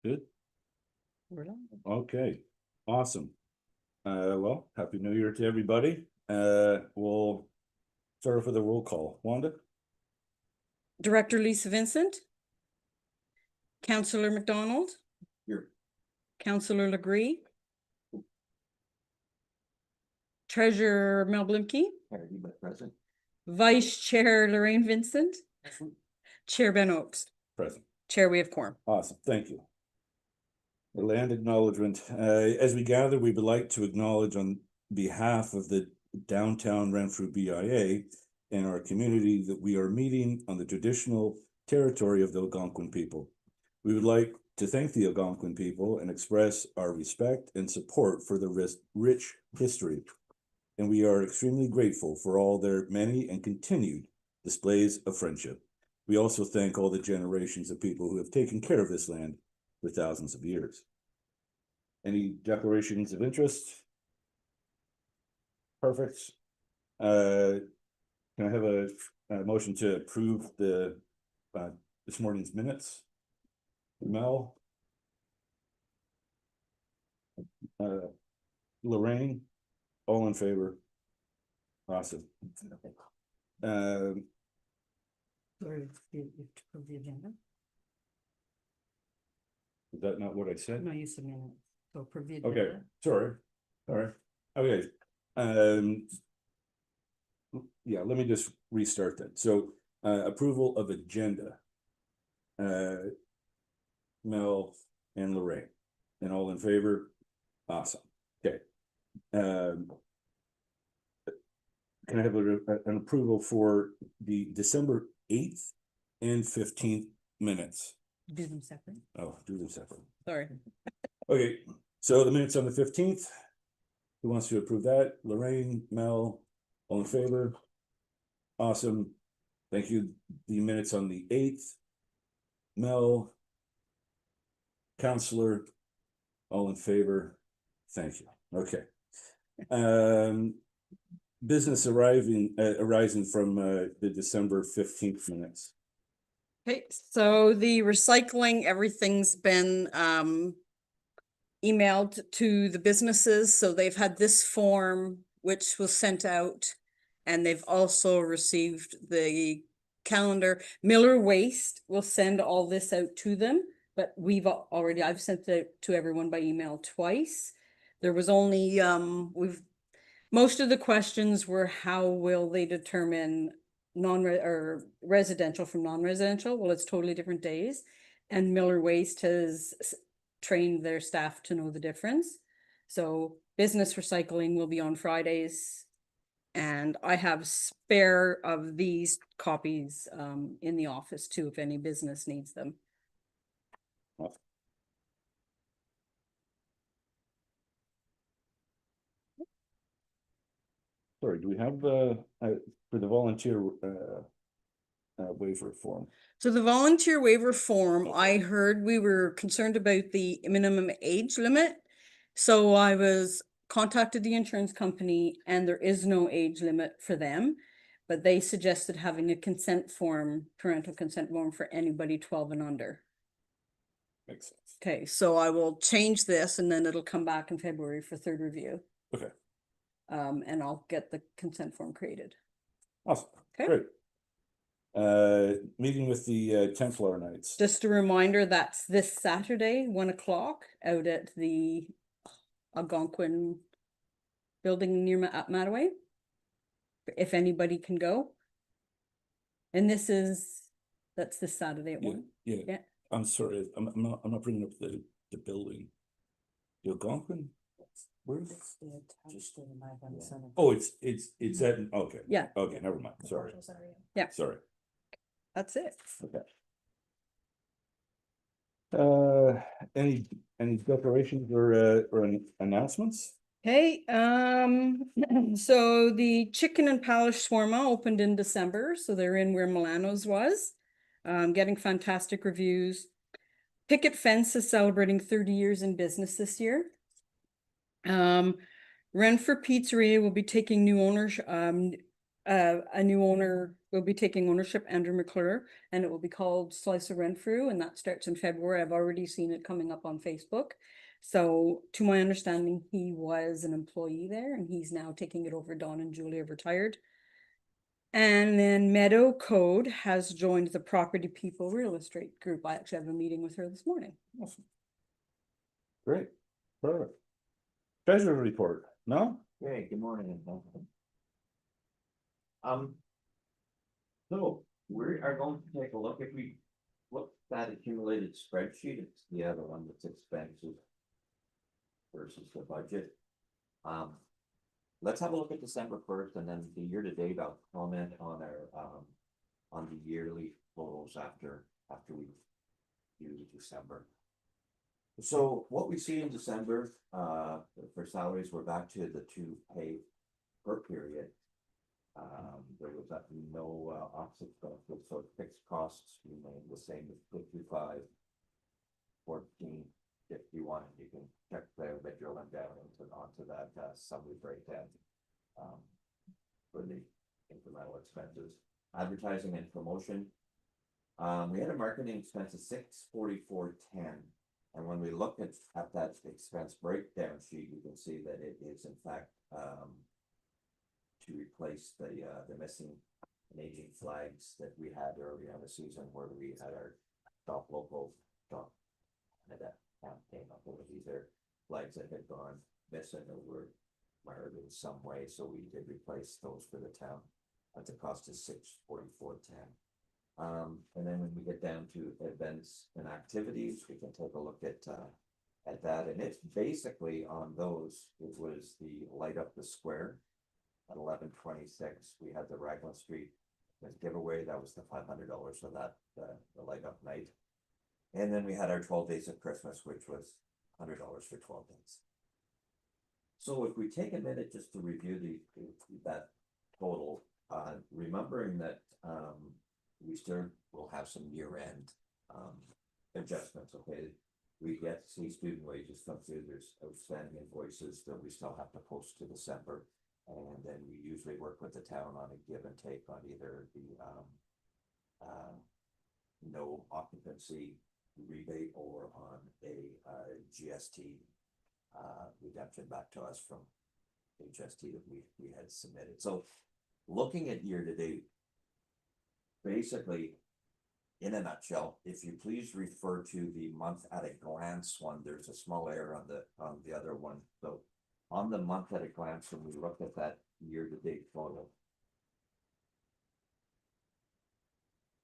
Good. We're done. Okay. Awesome. Well, happy New Year to everybody. We'll start off with a roll call. Wanda? Director Lisa Vincent. Councillor McDonald. Here. Councillor Legree. Treasurer Mel Blimke. Present. Vice Chair Lorraine Vincent. Chair Ben Oakes. Present. Chair, we have quorum. Awesome. Thank you. The land acknowledgement. As we gather, we would like to acknowledge on behalf of the downtown Renfrew BIA and our community that we are meeting on the traditional territory of the Algonquin people. We would like to thank the Algonquin people and express our respect and support for the rich history. And we are extremely grateful for all their many and continued displays of friendship. We also thank all the generations of people who have taken care of this land for thousands of years. Any declarations of interest? Perfect. Can I have a motion to approve the this morning's minutes? Mel? Lorraine? All in favor? Awesome. Sorry, you to approve the agenda? Is that not what I said? No, you said minutes. So approve the Okay, agenda. sorry. All right. Okay. Yeah, let me just restart that. So approval of agenda. Mel and Lorraine. And all in favor? Awesome. Okay. Can I have an approval for the December 8th and 15th minutes? Do them separate. Oh, do them separate. Sorry. Okay, so the minutes on the 15th. Who wants to approve that? Lorraine, Mel, all in favor? Awesome. Thank you. The minutes on the 8th. Mel, Counselor, all in favor? Thank you. Okay. Business arising from the December 15th minutes. Okay, so the recycling, everything's been emailed to the businesses, so they've had this form which was sent out, and they've also received the calendar. Miller Waste will send all this out to them, but I've sent it to everyone by email twice. There was only most of the questions were how will they determine residential from non-residential? Well, it's totally different days, and Miller Waste has trained their staff to know the difference. So business recycling will be on Fridays, and I have spare of these copies in the office too, if any business needs them. Sorry, do we have for the volunteer waiver form? So the volunteer waiver form, I heard we were concerned about the minimum age limit. So I contacted the insurance company, and there is no age limit for them, but they suggested having a consent form, parental consent form for anybody 12 and under. Makes sense. Okay, so I will change this, and then it'll come back in February for third review. Okay. And I'll get the consent form created. Awesome. Okay. Great. Meeting with the Templar Knights. Just a reminder, that's this Saturday, 1 o'clock, out at the Algonquin building near Mattaway, if anybody can go. And that's this Saturday at 1. Yeah. I'm sorry, I'm not bringing up the building. The Algonquin? Where is it? Oh, it's at, okay. Yeah. Okay, never mind. Sorry. Yeah. Sorry. That's it. Okay. Any declarations or announcements? Hey, so the Chicken and Palace Shawarma opened in December, so they're in where Milano's was, getting fantastic reviews. Picket Fence is celebrating 30 years in business this year. Renfrew Pizzeria will be taking new ownership, a new owner will be taking ownership, Andrew McClure, and it will be called Slice of Renfrew, and that starts in February. I've already seen it coming up on Facebook. So to my understanding, he was an employee there and he's now taking it over. Don and Julie have retired. And then Meadow Code has joined the Property People Real Estate Group. I actually have a meeting with her this morning. Awesome. Great, perfect. Treasurer report, no? Hey, good morning. So we are going to take a look, if we look at that accumulated spreadsheet, it's the other one that's expensive versus the budget. Let's have a look at December 1st and then the year to date. I'll comment on our on the yearly totals after we do December. So what we see in December, for salaries, we're back to the 2 pay per period. There was no offset benefits, so fixed costs remain the same as 55, 14, if you want. You can check there, but drilling down onto that summary breakdown for the incremental expenses. Advertising and promotion. We had a marketing expense of $644.10. And when we look at that expense breakdown sheet, you can see that it is in fact to replace the missing and aging flags that we had earlier in the season, where we had our top local that campaign up over these are flags that had gone missing or were marred in some way. So we did replace those for the town at the cost of $644.10. And then when we get down to events and activities, we can take a look at that, and it's basically on those. It was the light up the square at 11:26. We had the Raglan Street giveaway. That was the $500 for that the light up night, and then we had our 12 days of Christmas, which was $100 for 12 days. So if we take a minute just to review that total, remembering that we still will have some year-end adjustments. Okay, we get to see student wages come through. There's outstanding invoices that we still have to post to December, and then we usually work with the town on a give and take on either the no occupancy rebate or on a GST redemption back to us from HST that we had submitted. So looking at year to date, basically, in a nutshell, if you please refer to the month at a glance one, there's a small error on the other one. So on the month at a glance, when we look at that year to date total,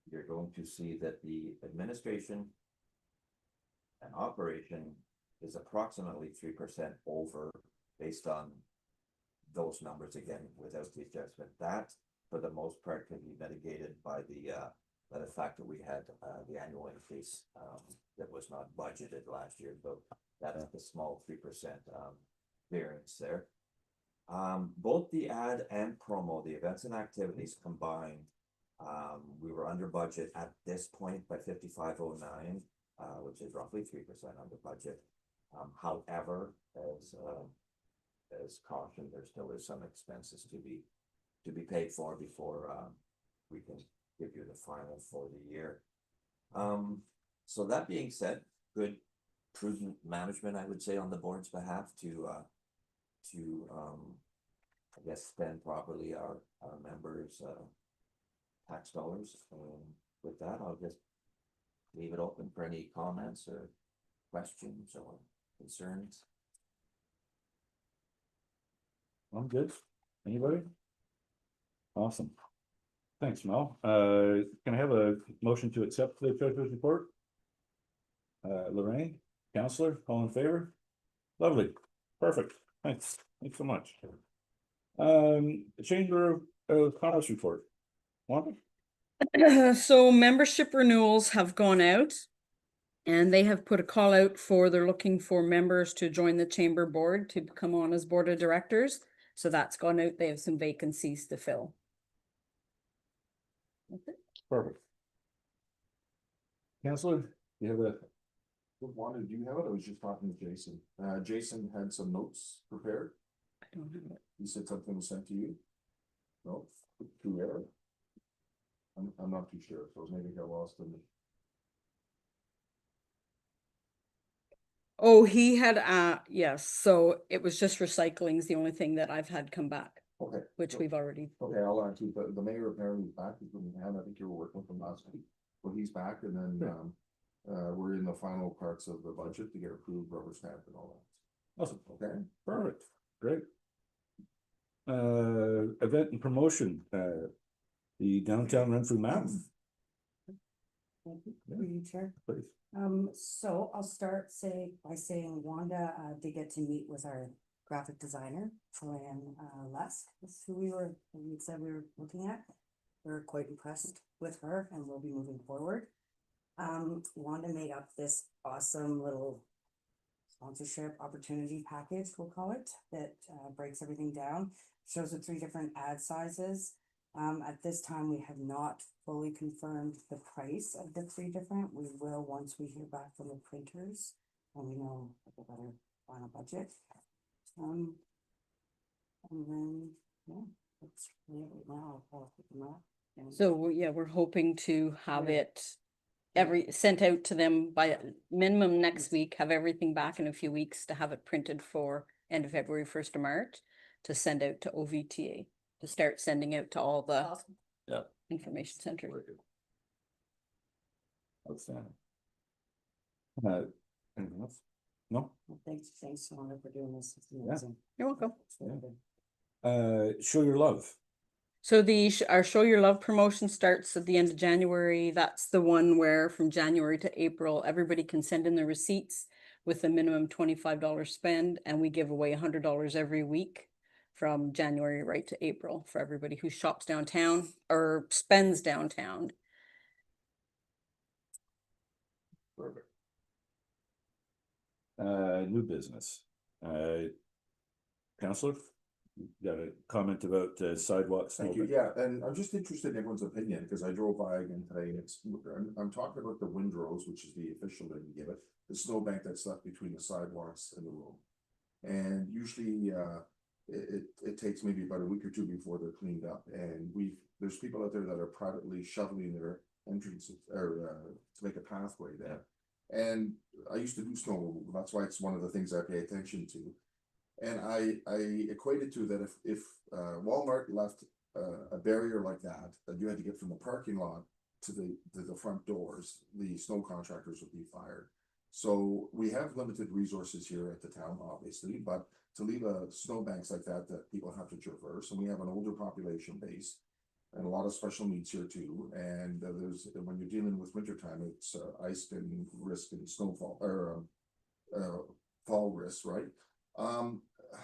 you're going to see that the administration and operation is approximately 3% over, based on those numbers, again without the adjustment. That for the most part can be mitigated by the fact that we had the annual increase that was not budgeted last year. So that's the small 3% variance there. Both the ad and promo, the events and activities combined, we were under budget at this point by 5509, which is roughly 3% under budget. However, as caution, there still is some expenses to be paid for before we can give you the final for the year. So that being said, good prudent management, I would say, on the board's behalf to I guess spend properly our members' tax dollars. And with that, I'll just leave it open for any comments or questions or concerns. I'm good. Anybody? Awesome. Thanks, Mel. Can I have a motion to accept the treasurer's report? Lorraine, Counselor, all in favor? Lovely. Perfect. Thanks. Thanks so much. Chamber of Commerce report. Wanda? So membership renewals have gone out. And they have put a call out for, they're looking for members to join the chamber board to come on as board of directors. So that's gone out. They have some vacancies to fill. Perfect. Counselor, you have a Wanda, do you have it? I was just talking to Jason. Jason had some notes prepared. I don't have it. He said something was sent to you. No. To where? I'm not too sure, so maybe got lost in the. Oh, he had, yes, so it was just recycling is the only thing that I've had come back, Okay. which we've already, Okay, I'll add to, the mayor apparently is back, he's been, I think you were working with him last week, but he's back, and then, we're in the final parts of the budget to get approved, rubber stamp and all that. Awesome. Okay, Perfect, great. Event and promotion, the downtown Renfrew map, Thank you, Yeah. through you, Chair. please. So I'll start by saying Wanda, did get to meet with our graphic designer, Joanne, Lusk, is who we said we were looking at. We're quite impressed with her and we'll be moving forward. Wanda made up this awesome little sponsorship opportunity package, we'll call it, that breaks everything down, shows the 3 different ad sizes. At this time, we have not fully confirmed the price of the 3 different. We will once we hear back from the printers and we know a better final budget. And then, yeah, that's really it right now. I'll pick them up. And- so, yeah, we're hoping to have Yeah. it sent out to them by minimum next week, have everything back in a few weeks to have it printed for end of February, 1st of March, to send out to OVTA, to start sending out to all the Awesome. information centers. Very good. Outstanding. Anything else? No? Well, thanks, Wanda, for doing this. It's Yeah. amazing. You're welcome. It's really good. Show your love. So our Show Your Love promotion starts at the end of January. That's the one where from January to April, everybody can send in their receipts with a minimum $25 spend, and we give away $100 every week from January right to April for everybody who shops downtown or spends downtown. Perfect. New business. Counselor, you got a comment about sidewalks? thank you, yeah, and I'm just interested in everyone's opinion, because I drove by again today, and I'm talking about the windrows, which is the official name you give it, the snowbank that's left between the sidewalks and the road. And usually, it takes maybe about a week or 2 before they're cleaned up, and there's people out there that are privately shoveling their entrances, or, to make a pathway there. And I used to do snow removal, that's why it's one of the things I pay attention to. And I equated to that if Walmart left a barrier like that you had to get from the parking lot to the front doors, the snow contractors would be fired. So we have limited resources here at the town, obviously, but to leave snowbanks like that people have to traverse, and we have an older population base and a lot of special needs here too. And when you're dealing with wintertime, it's ice and risk and snowfall or fall risk, right?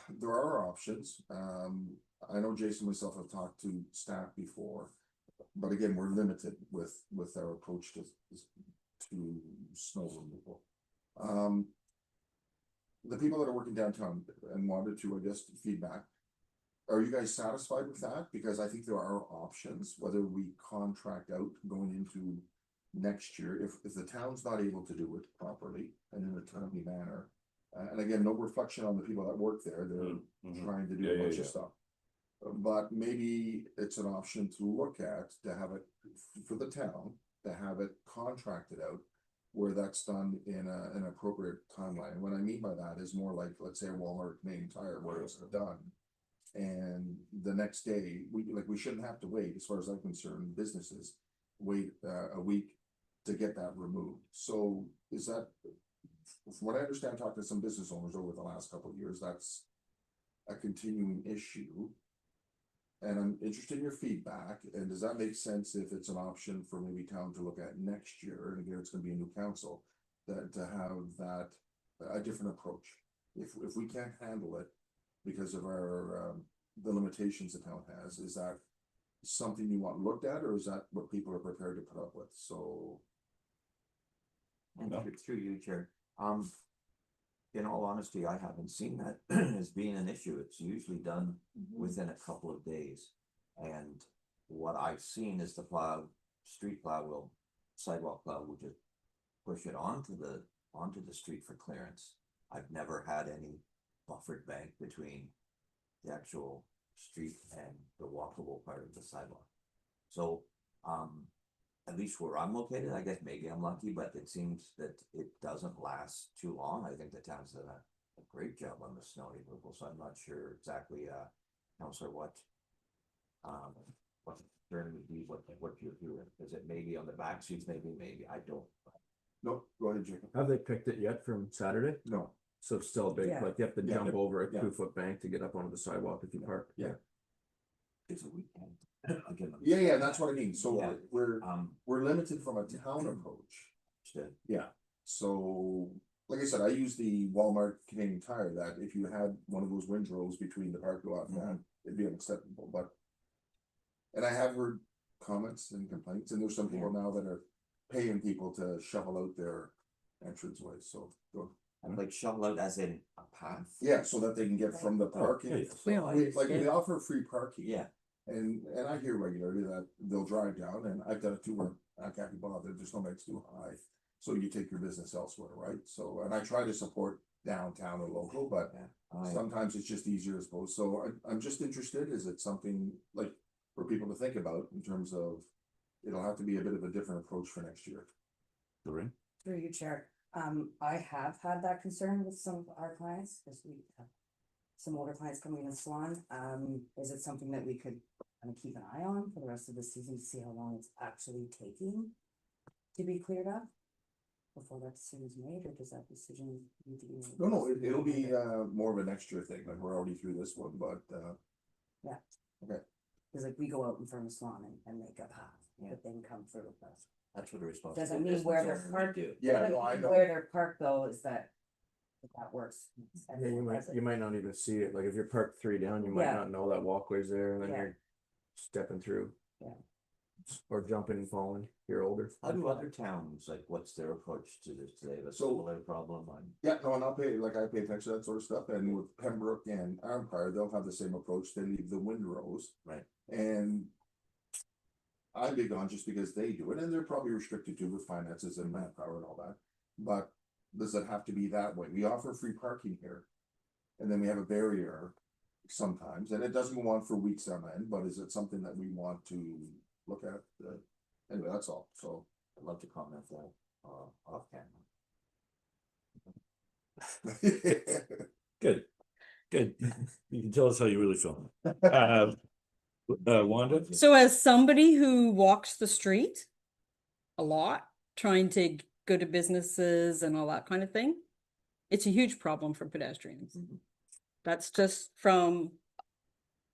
There are options. I know Jason and myself have talked to staff before, but again, we're limited with our approach to snow removal. The people that are working downtown and wanted to, I guess, feedback. Are you guys satisfied with that? Because I think there are options, whether we contract out going into next year, if the town's not able to do it properly and in a timely manner. And again, no reflection on the people that work there, they're trying to do a bunch of stuff. But maybe it's an option to look at, to have it for the town, to have it contracted out, where that's done in an appropriate timeline. What I mean by that is more like, let's say, Walmart Canadian Tire, where it's done. And the next day, we shouldn't have to wait, as far as I'm concerned, businesses wait a week to get that removed. So is that, from what I understand, talking to some business owners over the last couple of years, that's a continuing issue. And I'm interested in your feedback, and does that make sense if it's an option for maybe town to look at next year, and again, it's gonna be a new council, that to have that, a different approach? If we can't handle it because of our, the limitations the town has, is that something you want looked at, or is that what people are prepared to put up with? So. And No. through you, Chair, in all honesty, I haven't seen that as being an issue. It's usually done within a couple of days. And what I've seen is the sidewalk plow will just push it onto the street for clearance. I've never had any buffered bank between the actual street and the walkable part of the sidewalk. So, at least where I'm located, I guess maybe I'm lucky, but it seems that it doesn't last too long. I think the town's done a great job on the snow removal, so I'm not sure exactly, Counselor, what the concern would be, what you're doing. Is it maybe on the back seats, maybe, I don't. No, go ahead, Jacob. Have they picked it yet from Saturday? No, So it's still big, Yeah. like you have to Yeah. jump over a Yeah. 2 foot bank to get up onto the sidewalk if you park. Yeah. It's a weekend. Again, yeah, that's what I mean, so Yeah. we're limited from a town approach. Understood. Yeah, so, like I said, I use the Walmart Canadian Tire, that if you had one of those windrows between the parking lot and that, it'd be unacceptable, but. And I have heard comments and complaints, and there's some people now that are paying people to shovel out their entranceway, so. And like shovel out as in a path? Yeah, so that they can get from the parking. yeah. We So I- always Like, did. they offer free parking. Yeah, And I hear regularly that they'll drive down, and I've done it too, where I can't be bothered, there's no it's too high. So you take your business elsewhere, right? So, and I try to support downtown or local, but yeah. sometimes it's just easier as opposed, so I'm just interested, is it something like for people to think about in terms of. It'll have to be a bit of a different approach for next year. Lorraine? Through you, Chair, I have had that concern with some of our clients, because we have some older clients coming in the salon. Is it something that we could kind of keep an eye on for the rest of the season to see how long it's actually taking to be cleared up before that decision's made, or does that decision need to be made? No, it'll be more of an extra thing, like we're already through this one, but Cause like we go out in front of the salon and make a path, Yeah. but then come through with us. That's what the responsibility. Doesn't mean where they're parked. yeah, no, I know. Where they're parked though is that, if that works. Yeah, you might not even see it, like if you're parked 3 down, you might Yeah. not know that walkway's there, and then Yeah. you're stepping through. Yeah. Or jumping and falling, if you're older. How do other towns, like, what's their approach to this? Do they have a So- similar problem on? Yeah, no, and I pay attention to that sort of stuff, and with Pembroke and Empire, they'll have the same approach, they leave the windrows. Right. And. I'm big on just because they do it, and they're probably restricted too with finances and manpower and all that, but does it have to be that way? We offer free parking here. And then we have a barrier sometimes, and it doesn't go on for weeks on end, but is it something that we want to look at? Anyway, that's all, so. I'd love to comment that, off camera. Good, good. You can tell us how you really feel. Wanda? So as somebody who walks the street a lot, trying to go to businesses and all that kind of thing, it's a huge problem for pedestrians. That's just from,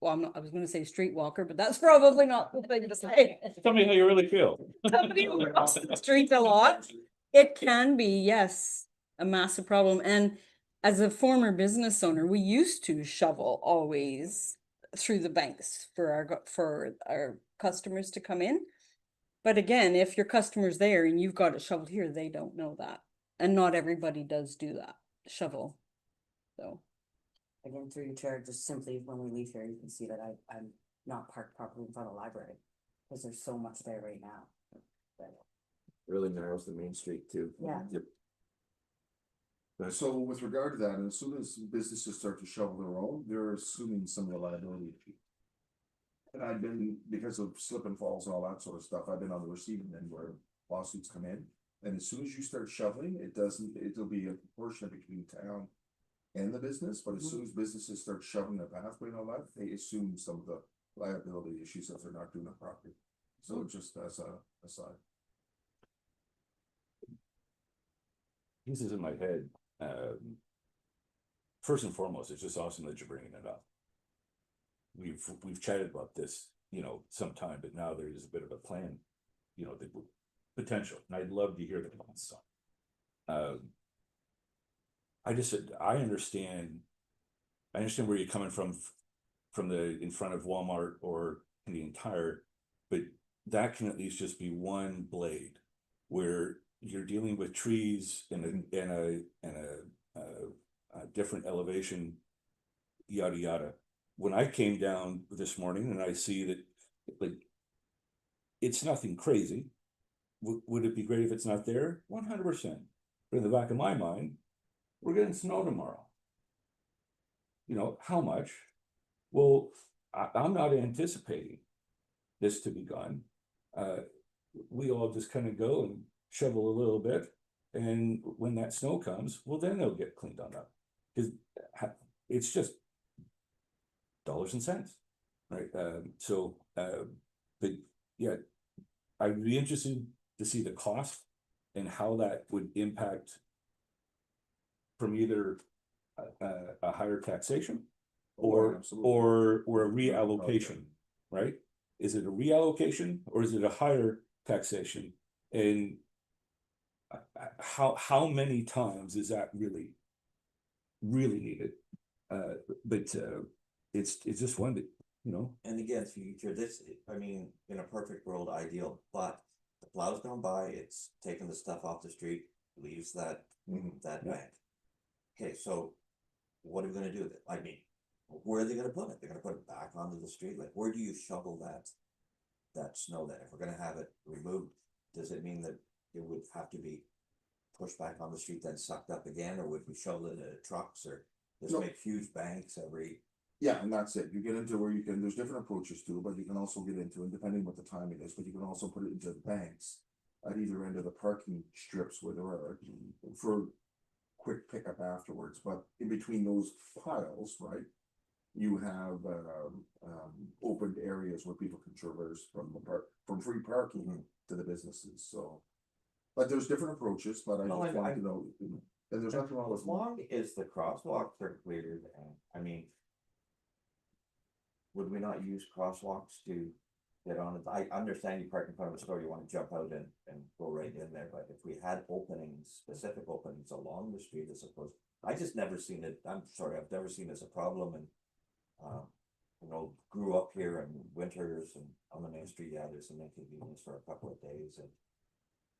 well, I was gonna say street walker, but that's probably not the thing to say. Tell me how you really feel. Somebody who walks the street a lot, it can be, yes, a massive problem. And as a former business owner, we used to shovel always through the banks for our customers to come in. But again, if your customer's there and you've got it shoveled here, they don't know that. And not everybody does do that, shovel. So, Again, through your chair, just simply when we leave here, you can see that I'm not parked properly in front of the library. Cause there's so much there right now. But, Really narrows the main street too. yeah, So with regard to that, and as soon as businesses start to shovel their own, they're assuming some of the liability. And I've been, because of slip and falls and all that sort of stuff, I've been on the receiving end where lawsuits come in. And as soon as you start shoveling, it'll be a proportion between town and the business, but as soon as businesses start shoveling the pathway and all that, they assume some of the liability issues if they're not doing it properly. So just as a aside. Pieces in my head. First and foremost, it's just awesome that you're bringing it up. We've chatted about this, sometime, but now there's a bit of a plan, the potential, and I'd love to hear the plans. I understand where you're coming from in front of Walmart or Canadian Tire, but that can at least just be one blade where you're dealing with trees in a different elevation, yada yada. When I came down this morning and I see that, like, it's nothing crazy. Would it be great if it's not there? 100%. But in the back of my mind, we're getting snow tomorrow. How much? Well, I'm not anticipating this to be gone. We all just kind of go and shovel a little bit, and when that snow comes, well, then they'll get cleaned on up. Because it's just dollars and cents, right? But yeah, I'd be interested to see the cost and how that would impact from either a higher taxation or absolutely. or a reallocation, right? Is it a reallocation or is it a higher taxation? And how many times is that really needed? But it's just one that, you know. And again, future, this, I mean, in a perfect world, ideal, but the plow's gone by, it's taking the stuff off the street, leaves that, that Yeah. bank. Okay, so what are we gonna do with it? I mean, where are they gonna put it? They're gonna put it back onto the street? Like, where do you shovel that snow then? If we're gonna have it removed, does it mean that it would have to be pushed back on the street, then sucked up again, or would we shovel it in trucks, or just No. make huge banks every? Yeah, and that's it. You get into where you can, there's different approaches to it, but you can also get into, and depending what the timing is, but you can also put it into the banks. At either end of the parking strips where there are, for quick pickup afterwards, but in between those piles, right? You have opened areas where people can traverse from from free parking to the businesses, so. But there's different approaches, but I No, just want to know, and there's nothing wrong with. As long as the crosswalks are cleared, and, I mean, would we not use crosswalks to get on it? I understand you park in front of a store, you wanna jump out and go right in there, but if we had openings, specific openings along the street as opposed, I just never seen it, I'm sorry, I've never seen it as a problem, and you know, grew up here in winters and on the main street, yeah, there's some inconvenience for a couple of days, and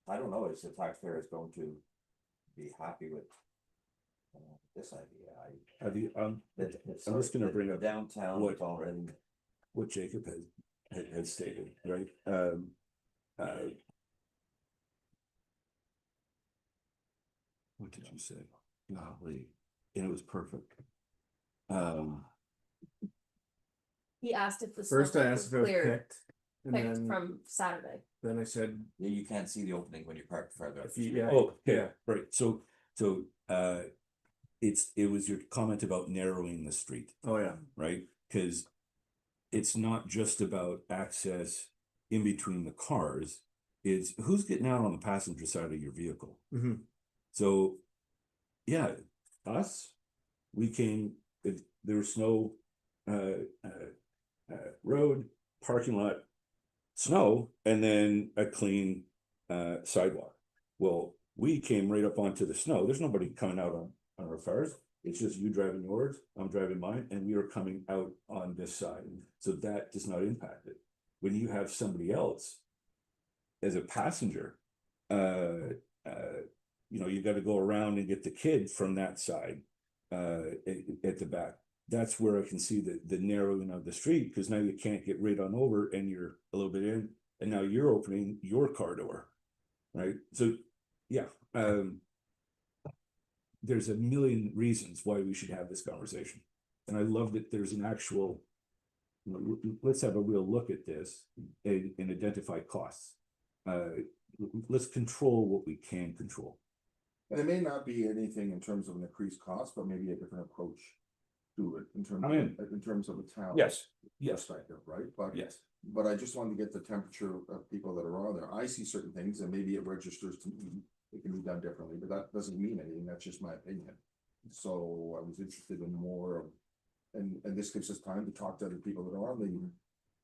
I don't know, is the taxpayer is going to be happy with this idea? Have you, It's I'm just gonna bring up downtown, what- it's already. what Jacob had stated, right? What did you say? Golly, and it was perfect. He asked if the First I snow asked if was it was cleared, picked, and picked then from Saturday. I said, Yeah, you can't see the opening when you park further up. if you, yeah, Oh, okay, yeah, right, so it was your comment about narrowing the street, oh yeah, right? Cause it's not just about access in between the cars, it's who's getting out on the passenger side of your vehicle. mm-hmm. So, yeah, us, we came, there was snow, road, parking lot, snow, and then a clean, sidewalk. Well, we came right up onto the snow. There's nobody coming out on our cars. It's just you driving yours, I'm driving mine, and we are coming out on this side. So that does not impact it. When you have somebody else as a passenger, you know, you got to go around and get the kid from that side at the back. That's where I can see the narrowing of the street, because now you can't get right on over and you're a little bit in, and now you're opening your car door, right? So yeah, there's a million reasons why we should have this conversation, and I love that there's an actual, you know, let's have a real look at this and identify costs. Let's control what we can control. And it may not be anything in terms of an increased cost, but maybe a different approach to it in terms, in terms of a town. Yes, Perspective, right? But yes. But I just wanted to get the temperature of people that are on there. I see certain things and maybe it registers to me. It can be done differently, but that doesn't mean anything. That's just my opinion. So I was interested in more of, and this gives us time to talk to other people that are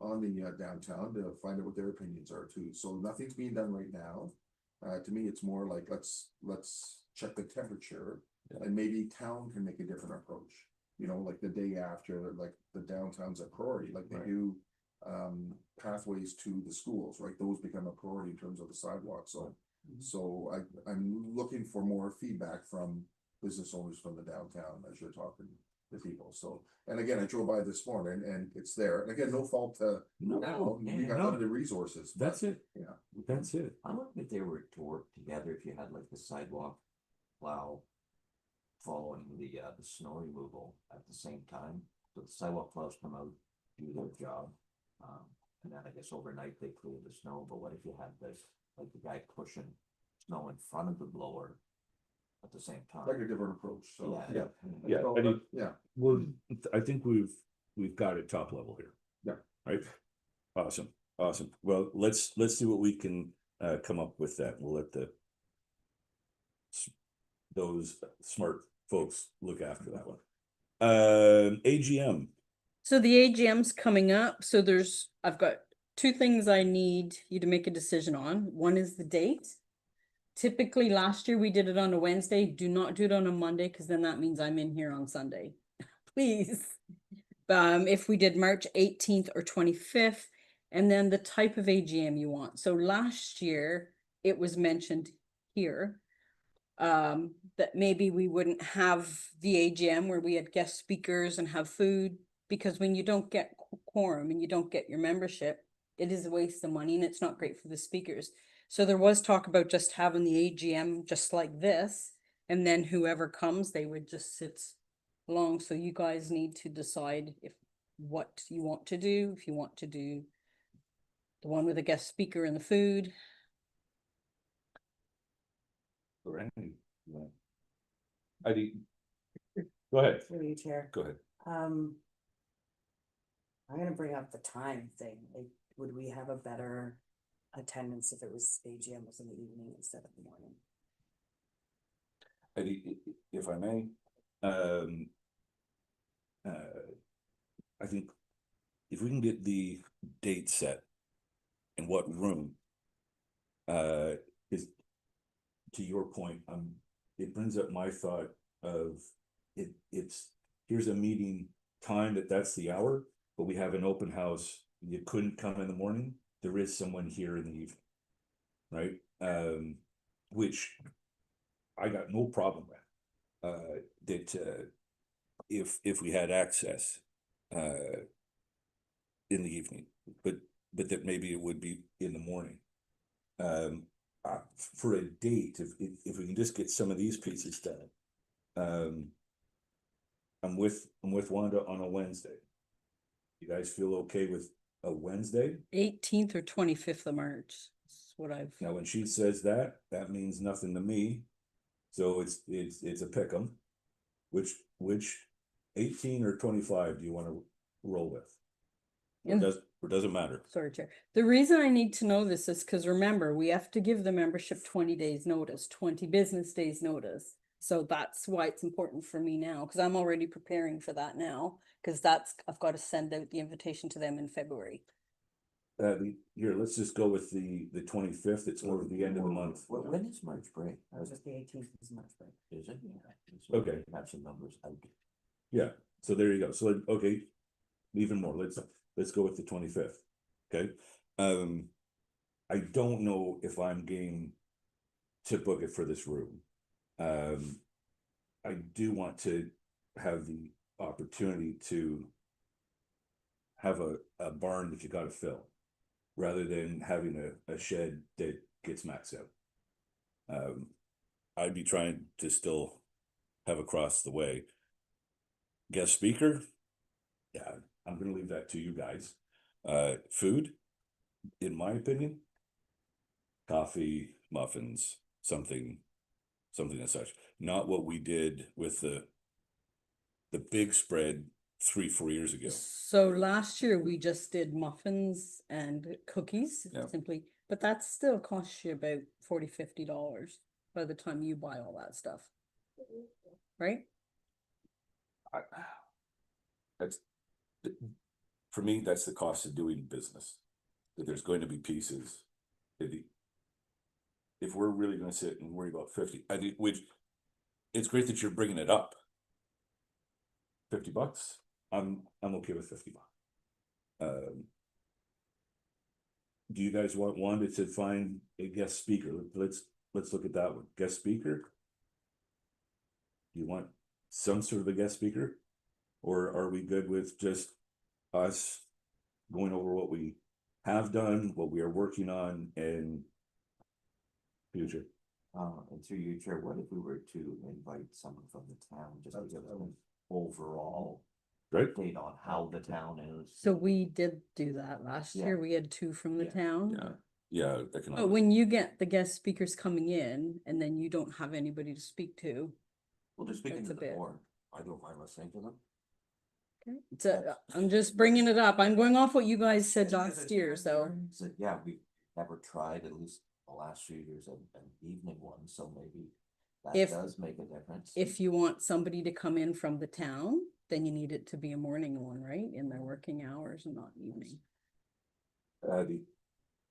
on the downtown to find out what their opinions are too. So nothing's being done right now. To me, it's more like, let's check the temperature, and maybe town can make a different approach. You know, like the day after, like the downtown's a priority, like they do pathways to the schools, right? Those become a priority in terms of the sidewalk. So I'm looking for more feedback from business owners from the downtown as you're talking to people. So, and again, I drove by this morning and it's there. And again, no fault to, No, you got no. limited resources. but, That's it. Yeah. That's it. I wonder if they were to work together, if you had like the sidewalk plow following the snow removal at the same time, so the sidewalk plows come out do their job. And then I guess overnight they clear the snow, but what if you had this, like the guy pushing snow in front of the blower at the same time? Like a different approach, so. Yeah. Yeah, So, I think- yeah, Well, I think we've got it top level here. Yeah. Right? Awesome, awesome. Well, let's see what we can come up with that. We'll let those smart folks look after that one. AGM. So the AGM's coming up, so I've got two things I need you to make a decision on. One is the date. Typically, last year we did it on a Wednesday. Do not do it on a Monday, because then that means I'm in here on Sunday. Please. If we did March 18th or 25th, and then the type of AGM you want. So last year, it was mentioned here that maybe we wouldn't have the AGM where we had guest speakers and have food, because when you don't get quorum and you don't get your membership, it is a waste of money and it's not great for the speakers. So there was talk about just having the AGM just like this, and then whoever comes, they would just sit along. So you guys need to decide what you want to do, if you want to do the one with a guest speaker and the food. Or anything. I do. Go ahead, Through you, Chair. go ahead. I'm gonna bring up the time thing, like, would we have a better attendance if it was AGM was in the evening instead of the morning? If I may, I think if we can get the date set and what room, is, to your point, it brings up my thought of it's, here's a meeting time that's the hour, but we have an open house. You couldn't come in the morning. There is someone here in the evening, right? Which I got no problem with. That if we had access in the evening, but that maybe it would be in the morning. For a date, if we can just get some of these pieces done. I'm with Wanda on a Wednesday. You guys feel okay with a Wednesday? 18th or 25th of March. That's what I've. Now, when she says that means nothing to me. So it's a pick'em. Which 18 or 25 do you want to roll with? And- Or doesn't matter? Sorry, Chair. The reason I need to know this is because remember, we have to give the membership 20 days notice, 20 business days notice. So that's why it's important for me now, because I'm already preparing for that now, because I've got to send out the invitation to them in February. Here, let's just go with the 25th. It's more of the end of the month. When is March break? Just the 18th is March break. Is it? Yeah. Okay. Have some numbers out. Yeah, so there you go. So, okay, even more. Let's go with the 25th. Okay. I don't know if I'm game to book it for this room. I do want to have the opportunity to have a barn that you gotta fill, rather than having a shed that gets maxed out. I'd be trying to still have across the way. Guest speaker, yeah, I'm gonna leave that to you guys. Food, in my opinion, coffee, muffins, something as such. Not what we did with the big spread 3-4 years ago. So last year we just did muffins and cookies, Yeah. simply, but that still costs you about $40-50 by the time you buy all that stuff. Right? That's, for me, that's the cost of doing business. That there's going to be pieces. If we're really gonna sit and worry about 50, I think, which, it's great that you're bringing it up. $50, I'm okay with $50. Do you guys wanted to find a guest speaker? Let's look at that one. Guest speaker? Do you want some sort of a guest speaker? Or are we good with just us going over what we have done, what we are working on, and future? And through you, Chair, what if we were to invite someone from the town, just to give them overall Right. update on how the town is. So we did do that last Yeah. year. We had two from the Yeah. town. Yeah, yeah, But economic. when you get the guest speakers coming in and then you don't have anybody to speak to, Well, just speaking That's to a the bit. board, I don't mind listening to them. I'm just bringing it up. I'm going off what you guys said Yeah, last year, so. So, yeah, we never tried, at least the last few years, an evening one, so maybe that If- does make a difference. If you want somebody to come in from the town, then you need it to be a morning one, right? In their working hours and not evening.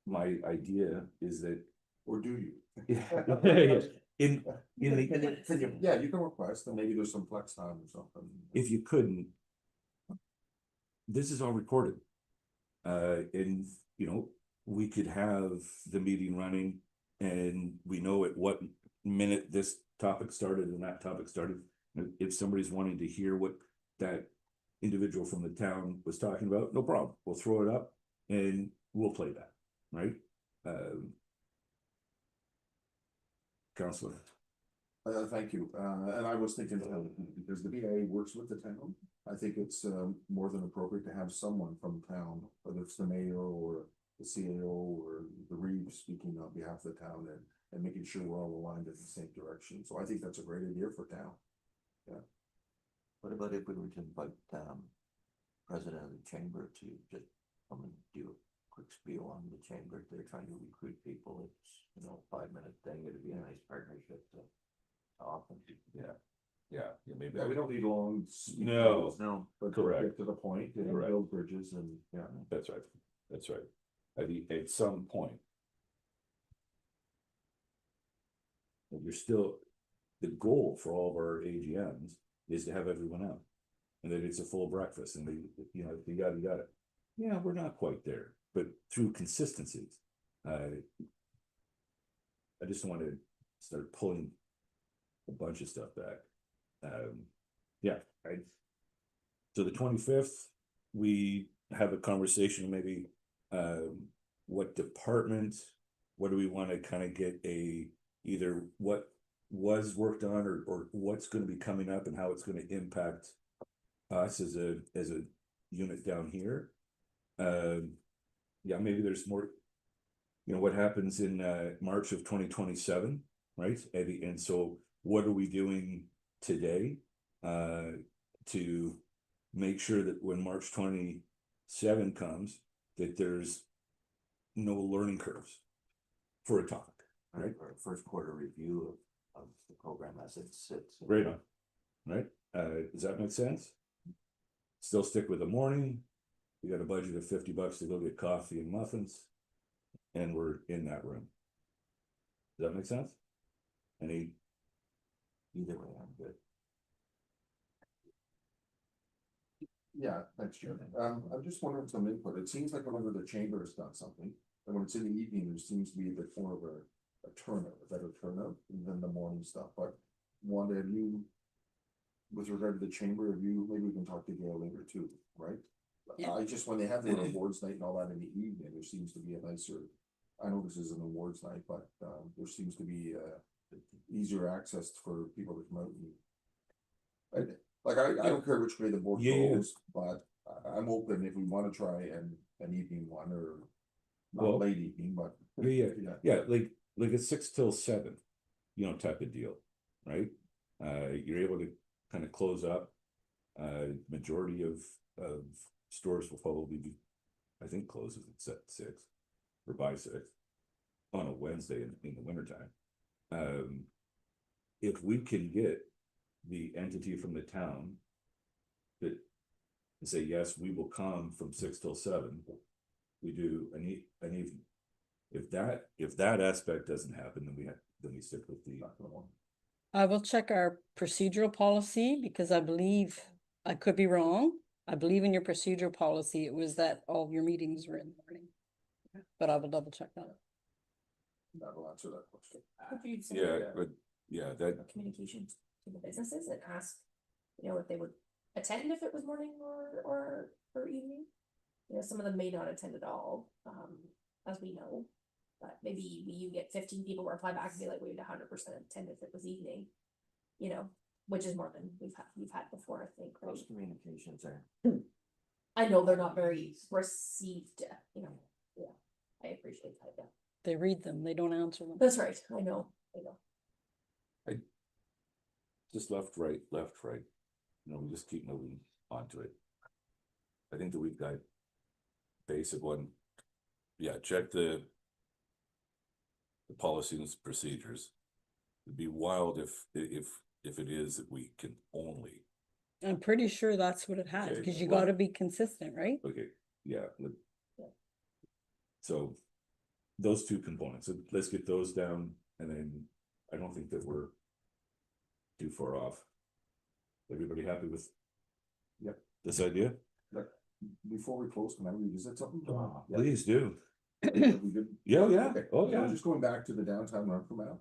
My idea is that, Or do you? in the, Yeah, you can request, and maybe there's some flex time or something. if you couldn't, this is all recorded. And, you know, we could have the meeting running and we know at what minute this topic started and that topic started. If somebody's wanting to hear what that individual from the town was talking about, no problem. We'll throw it up and we'll play that, right? Counselor. Thank you, and I was thinking, because the BIA works with the town, I think it's, more than appropriate to have someone from town, whether it's the mayor or the CAO or the Reeve speaking on behalf of the town and making sure we're all aligned in the same direction, so I think that's a great idea for town. What about if we were to invite, president of the chamber to just come and do a quick spiel on the chamber? If they're trying to recruit people, it's, you know, 5-minute thing, it'd be a nice partnership to often. Yeah, maybe. Yeah, we don't need long. No. No. But Correct. get to the point and Correct. build bridges and, yeah. That's right, that's right. At some point. But you're still, the goal for all of our AGMs is to have everyone out. And that it's a full breakfast and they, you know, you gotta. Yeah, we're not quite there, but through consistencies. I just want to start pulling a bunch of stuff back. Yeah, so the 25th, we have a conversation, maybe, what department, what do we want to kind of get either what was worked on or what's going to be coming up and how it's going to impact us as a unit down here. Yeah, maybe there's more, you know, what happens in March of 2027, right? And so what are we doing today to make sure that when March 27 comes, that there's no learning curves for a topic, right? Our first quarter review of the program as it sits. Right on, right? Does that make sense? Still stick with the morning. We got a budget of $50 to go get coffee and muffins, and we're in that room. Does that make sense? Any? Either way, I'm good. Yeah, thanks, Jim. I'm just wondering some input. It seems like whenever the chamber has done something, and when it's in the evening, there seems to be a bit more of a turnout, a better turnout than the morning stuff, but Wanda, have you, with regard to the chamber, maybe we can talk to Gail later too, right? Yeah. I just, when they have their awards night and all that in the evening, there seems to be a nicer, I know this is an awards night, but, there seems to be, easier access for people to come out and. Like, I don't care which way the board Yeah. goes, but I'm open if we wanna try an evening one or. Well, Not late evening, but. Yeah, like a 6 till 7, you know, type of deal, right? You're able to kind of close up. Majority of stores will probably be, I think, closes at 6 or by 6 on a Wednesday in the wintertime. If we can get the entity from the town that say, yes, we will come from 6 till 7, we do an evening. If that aspect doesn't happen, then we stick with the one. I will check our procedural policy because I believe, I could be wrong. I believe in your procedural policy, it was that all of your meetings were in the morning. But I will double check that. That'll answer that question. Could you send That communication to the businesses and ask, you know, if they would attend if it was morning or evening? You know, some of them may not attend at all, as we know. But maybe you get 15 people reply back and be like, we'd 100% attend if it was evening, you know? which is more than we've had before, I think, right? Those communications are. I know they're not very received, you know, yeah, I appreciate that, yeah. They read them, they don't answer them. That's right, I know. Just left, right, you know, we just keep moving onto it. I think that we've got basic one, yeah, check the policies and procedures. It'd be wild if it is that we can only, I'm pretty sure that's what it has, Okay, because you well- gotta be consistent, right? okay, yeah. Yeah. So those two components, so let's get those down, and then I don't think that we're too far off. Everybody happy with? Yep. This idea? Before we close, can I revisit something? Yeah. Please do. Are we good? Yeah, yeah, Okay, oh, so yeah. just going back to the downtown Renfrew map,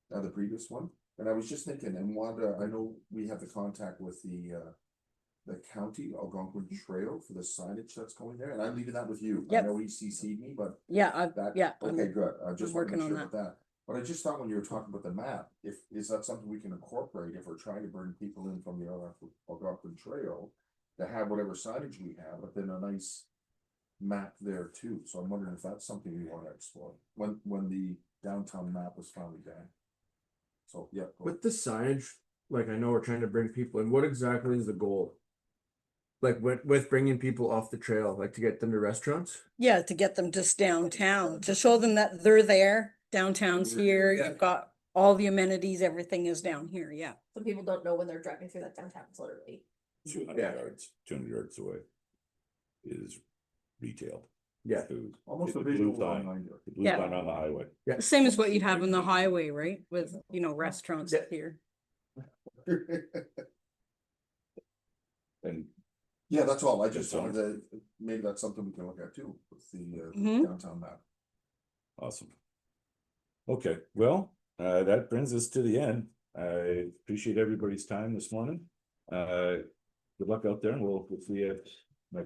the previous one, and I was just thinking, and Wanda, I know we have the contact with the county Algonquin Trail for the signage that's going there, and I'm leaving that with you. I Yep. know he CC'd me, but Yeah, that, yeah, okay, good, I just want to working make on sure that. about that. But I just thought when you were talking about the map, is that something we can incorporate if we're trying to bring people in from the Algonquin Trail to have whatever signage we have, but then a nice map there too, so I'm wondering if that's something we want to explore, when the downtown map was finally done. So, yeah. go With the signage, like I know we're trying to bring people in, what exactly is the goal? Like with bringing people off the trail, like to get them to restaurants? yeah, to get them just downtown, to show them that they're there, downtown's here, you've got all the amenities, everything is down here, yeah. Some people don't know when they're driving through that downtown, it's literally. 200 Yeah. yards, 200 yards away is retail. Yeah. Food. Almost a The blue visual sign, line here. the blue Yeah. sign on the highway. The same as what you'd have on the highway, right, with, you know, restaurants Yeah. here. And Yeah, that's all, I just That's all. wanted to, maybe that's something we can look at too, with the Mhm. downtown map. awesome. Okay, well, that brings us to the end. I appreciate everybody's time this morning. Good luck out there, and we'll see you